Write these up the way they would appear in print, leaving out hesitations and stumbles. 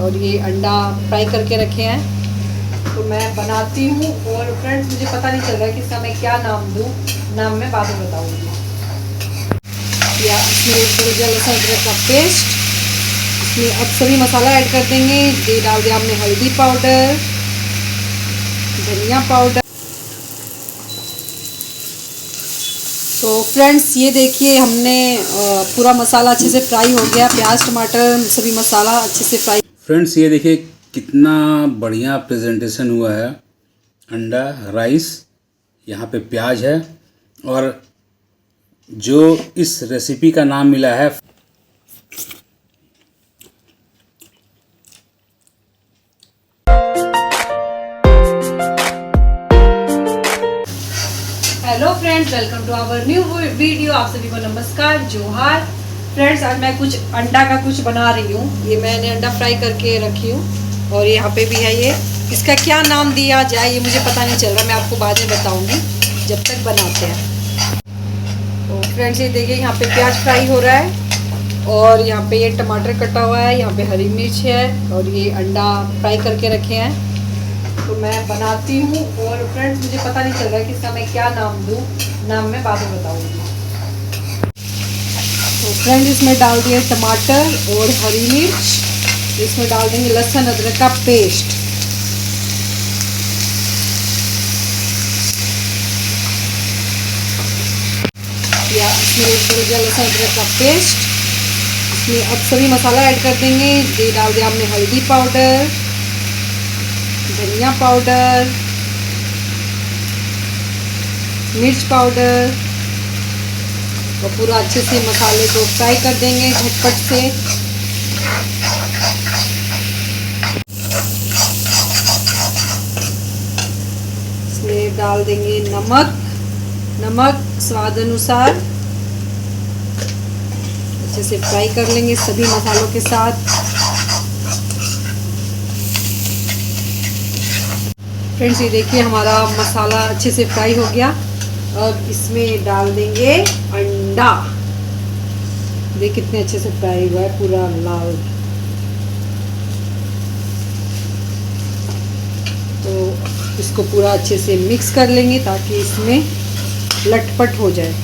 और ये अंडा फ्राई करके रखे हैं तो मैं बनाती हूँ। और फ्रेंड्स मुझे पता नहीं चल रहा है कि इसका मैं क्या नाम दूँ, नाम मैं बाद में बताऊँगी। या इसमें थोड़ा लहसुन अदरक का पेस्ट, इसमें अब सभी मसाला ऐड कर देंगे। ये डाल दिया हमने हल्दी पाउडर, धनिया पाउडर। तो फ्रेंड्स ये देखिए हमने पूरा मसाला अच्छे से फ्राई हो गया, प्याज टमाटर सभी मसाला अच्छे से फ्राई। फ्रेंड्स ये देखिए कितना बढ़िया प्रेजेंटेशन हुआ है। अंडा राइस, यहाँ पे प्याज है और जो इस रेसिपी का नाम मिला है hello friends, welcome to our new video. आप सभी को नमस्कार, जोहार। फ्रेंड्स आज मैं कुछ अंडा का कुछ बना रही हूँ। ये मैंने अंडा फ्राई करके रखी हूँ और यहाँ पे भी है ये। इसका क्या नाम दिया जाए ये मुझे पता नहीं चल रहा, मैं आपको बाद में बताऊँगी जब तक बनाते हैं। तो फ्रेंड्स ये देखिए यहाँ पे प्याज फ्राई हो रहा है और यहाँ पे ये टमाटर कटा हुआ है, यहाँ पे हरी मिर्च है और ये अंडा फ्राई करके रखे हैं तो मैं बनाती हूँ। और फ्रेंड्स मुझे पता नहीं चल रहा है कि इसका मैं क्या नाम दूँ, नाम मैं बाद में बताऊँगी। तो फ्रेंड्स इसमें डाल दिए टमाटर और हरी मिर्च, इसमें डाल देंगे लहसुन अदरक का पेस्ट। या इसमें थोड़ा लहसुन अदरक का पेस्ट, इसमें अब सभी मसाला ऐड कर देंगे। ये डाल दिया हमने हल्दी पाउडर, धनिया पाउडर, मिर्च पाउडर और पूरा अच्छे से मसाले को फ्राई कर देंगे झटपट से। इसमें डाल देंगे नमक स्वाद अनुसार। अच्छे से फ्राई कर लेंगे सभी मसालों के साथ। फ्रेंड्स ये देखिए हमारा मसाला अच्छे से फ्राई हो गया। अब इसमें डाल देंगे अंडा। देखिए कितने अच्छे से फ्राई हुआ है, पूरा लाल। तो इसको पूरा अच्छे से मिक्स कर लेंगे ताकि इसमें लटपट हो जाए।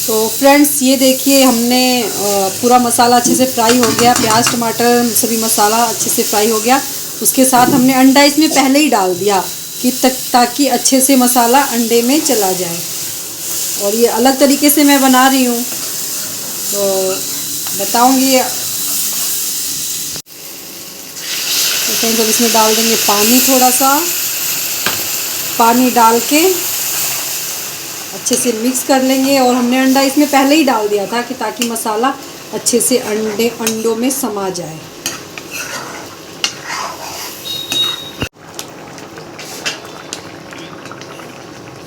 तो फ्रेंड्स ये देखिए हमने पूरा मसाला अच्छे से फ्राई हो गया, प्याज टमाटर सभी मसाला अच्छे से फ्राई हो गया। उसके साथ हमने अंडा इसमें पहले ही डाल दिया कि ताकि अच्छे से मसाला अंडे में चला जाए। और ये अलग तरीके से मैं बना रही हूँ तो बताऊँगी। तो फ्रेंड्स अब इसमें डाल देंगे पानी, थोड़ा सा पानी डाल के अच्छे से मिक्स कर लेंगे। और हमने अंडा इसमें पहले ही डाल दिया था कि ताकि मसाला अच्छे से अंडों में समा जाए।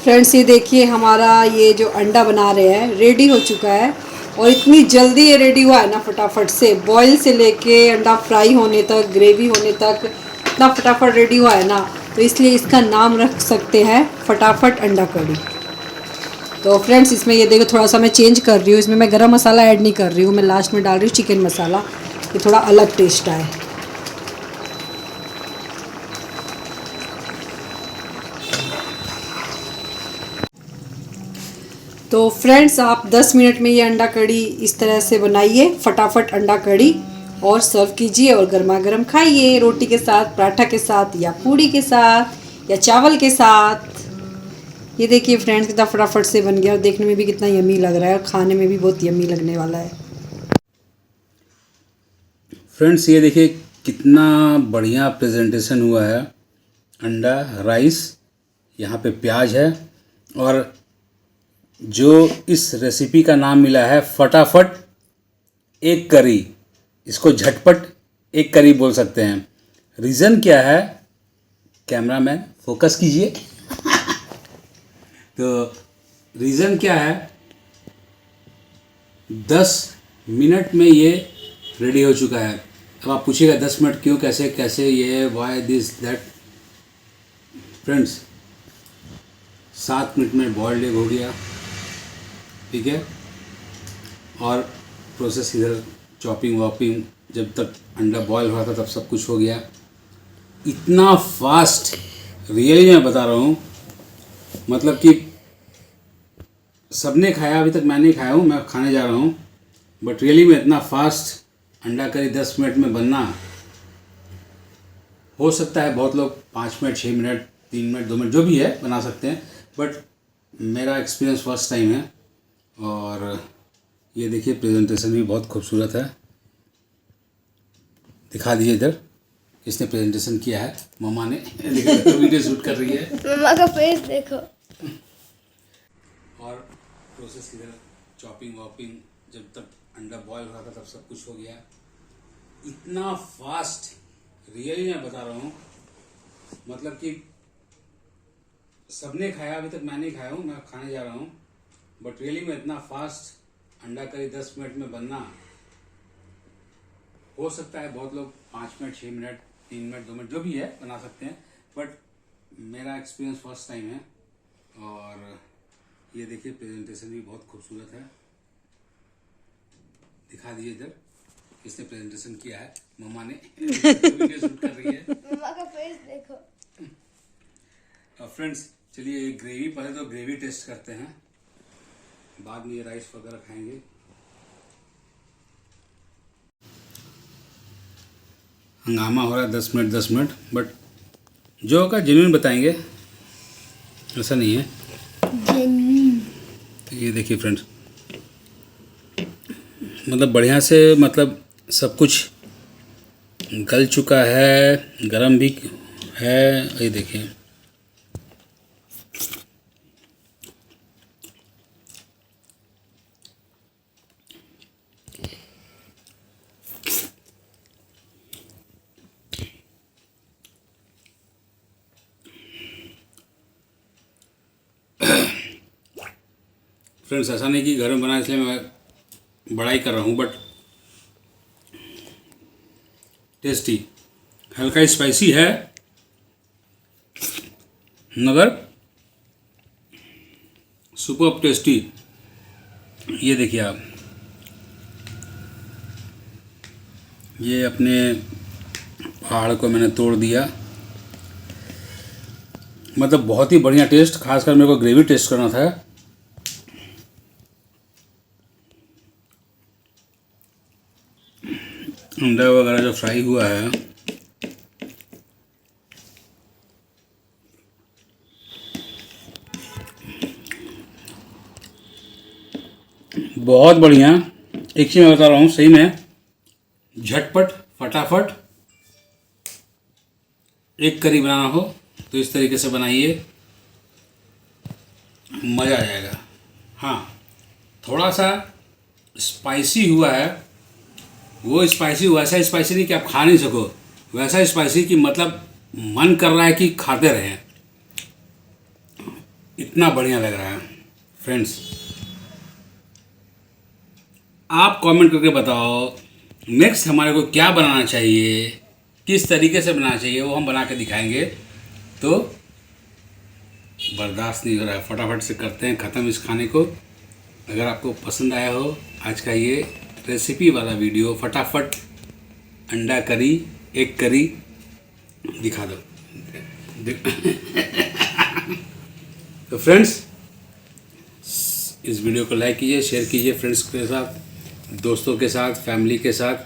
फ्रेंड्स ये देखिए हमारा ये जो अंडा बना रहे हैं रेडी हो चुका है। और इतनी जल्दी ये रेडी हुआ है ना, फटाफट से बॉईल से लेके अंडा फ्राई होने तक, ग्रेवी होने तक इतना फटाफट रेडी हुआ है ना, तो इसलिए इसका नाम रख सकते हैं फटाफट अंडा कड़ी। तो फ्रेंड्स इसमें ये देखो थोड़ा सा मैं चेंज कर रही हूँ, इसमें मैं गरम मसाला ऐड नहीं कर रही हूँ, मैं लास्ट में डाल रही हूँ चिकन मसाला, ये थोड़ा अलग टेस्ट आए। तो फ्रेंड्स आप 10 मिनट में ये अंडा कड़ी इस तरह से बनाइए, फटाफट अंडा कड़ी, और सर्व कीजिए और गर्मा गर्म खाइए रोटी के साथ, पराठा के साथ या पूड़ी के साथ या चावल के साथ। ये देखिए फ्रेंड्स कितना फटाफट से बन गया और देखने में भी कितना यम्मी लग रहा है और खाने में भी बहुत यम्मी लगने वाला है। फ्रेंड्स ये देखिए कितना बढ़िया प्रेजेंटेशन हुआ है। अंडा राइस, यहाँ पे प्याज है और जो इस रेसिपी का नाम मिला है फटाफट एक करी, इसको झटपट एक करी बोल सकते हैं। रीज़न क्या है, कैमरामैन फोकस कीजिए। तो रीज़न क्या है, 10 मिनट में ये रेडी हो चुका है। अब आप पूछिएगा 10 मिनट क्यों, कैसे कैसे, ये why this that. Friends 7 minute में बॉइल्ड एग हो गया, ठीक है। और प्रोसेस इधर चॉपिंग वॉपिंग, जब तक अंडा बॉयल हो रहा था तब सब कुछ हो गया। इतना फास्ट, रियली मैं बता रहा हूँ, मतलब कि सबने खाया, अभी तक मैं नहीं खाया हूँ, मैं खाने जा रहा हूँ, बट रियली में इतना फास्ट अंडा करी 10 मिनट में बनना, हो सकता है बहुत लोग 5 मिनट 6 मिनट 3 मिनट 2 मिनट जो भी है बना सकते हैं, बट मेरा एक्सपीरियंस फर्स्ट टाइम है। और ये देखिए प्रेजेंटेशन भी बहुत खूबसूरत है, दिखा दीजिए इधर किसने प्रेजेंटेशन किया है। मम्मा ने तो वीडियो शूट कर रही है। मम्मा का फेस देखो। और प्रोसेस इधर चॉपिंग वॉपिंग, जब तक अंडा बॉयल हो रहा था तब सब कुछ हो गया। इतना फास्ट, रियली मैं बता रहा हूँ, मतलब कि सबने खाया, अभी तक मैं नहीं खाया हूँ, मैं खाने जा रहा हूँ, बट रियली में इतना फास्ट अंडा करी 10 मिनट में बनना, हो सकता है बहुत लोग 5 मिनट 6 मिनट 3 मिनट 2 मिनट जो भी है बना सकते हैं, बट मेरा एक्सपीरियंस फर्स्ट टाइम है। और ये देखिए प्रेजेंटेशन भी बहुत खूबसूरत है, दिखा दीजिए इधर किसने प्रेजेंटेशन किया है। मम्मा ने वीडियो शूट कर रही है। मम्मा का फेस देखो। फ्रेंड्स चलिए ग्रेवी, पहले तो ग्रेवी टेस्ट करते हैं, बाद में ये राइस वगैरह खाएंगे। हंगामा हो रहा है 10 मिनट 10 मिनट, बट जो होगा जेन्युइन बताएंगे, ऐसा नहीं है। तो ये देखिए फ्रेंड्स, मतलब बढ़िया से, मतलब सब कुछ गल चुका है, गरम भी है। ये देखिए फ्रेंड्स, ऐसा नहीं कि घर में बना इसलिए मैं बड़ाई कर रहा हूँ, बट टेस्टी, हल्का स्पाइसी है मगर सुपर टेस्टी। ये देखिए आप, ये अपने पहाड़ को मैंने तोड़ दिया, मतलब बहुत ही बढ़िया टेस्ट। खासकर मेरे को ग्रेवी टेस्ट करना था। अंडा वगैरह जो फ्राई हुआ है, बहुत बढ़िया। एक चीज़ मैं बता रहा हूँ, सही में झटपट फटाफट एक करी बनाना हो तो इस तरीके से बनाइए, मज़ा आ जाएगा। हाँ, थोड़ा सा स्पाइसी हुआ है, वो स्पाइसी वैसा स्पाइसी नहीं कि आप खा नहीं सको, वैसा स्पाइसी कि मतलब मन कर रहा है कि खाते रहें, इतना बढ़िया लग रहा है। फ्रेंड्स आप कमेंट करके बताओ नेक्स्ट हमारे को क्या बनाना चाहिए, किस तरीके से बनाना चाहिए, वो हम बना के दिखाएंगे। तो बर्दाश्त नहीं हो रहा है, फटाफट से करते हैं ख़त्म इस खाने को। अगर आपको पसंद आया हो आज का ये रेसिपी वाला वीडियो, फटाफट अंडा करी, एक करी दिखा दो। तो फ्रेंड्स इस वीडियो को लाइक कीजिए, शेयर कीजिए फ्रेंड्स के साथ, दोस्तों के साथ, फैमिली के साथ,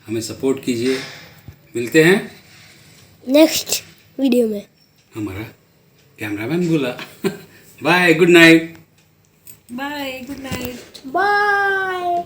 हमें सपोर्ट कीजिए। मिलते हैं नेक्स्ट वीडियो में। हमारा कैमरामैन बोला bye, good night. Bye, good night. Bye.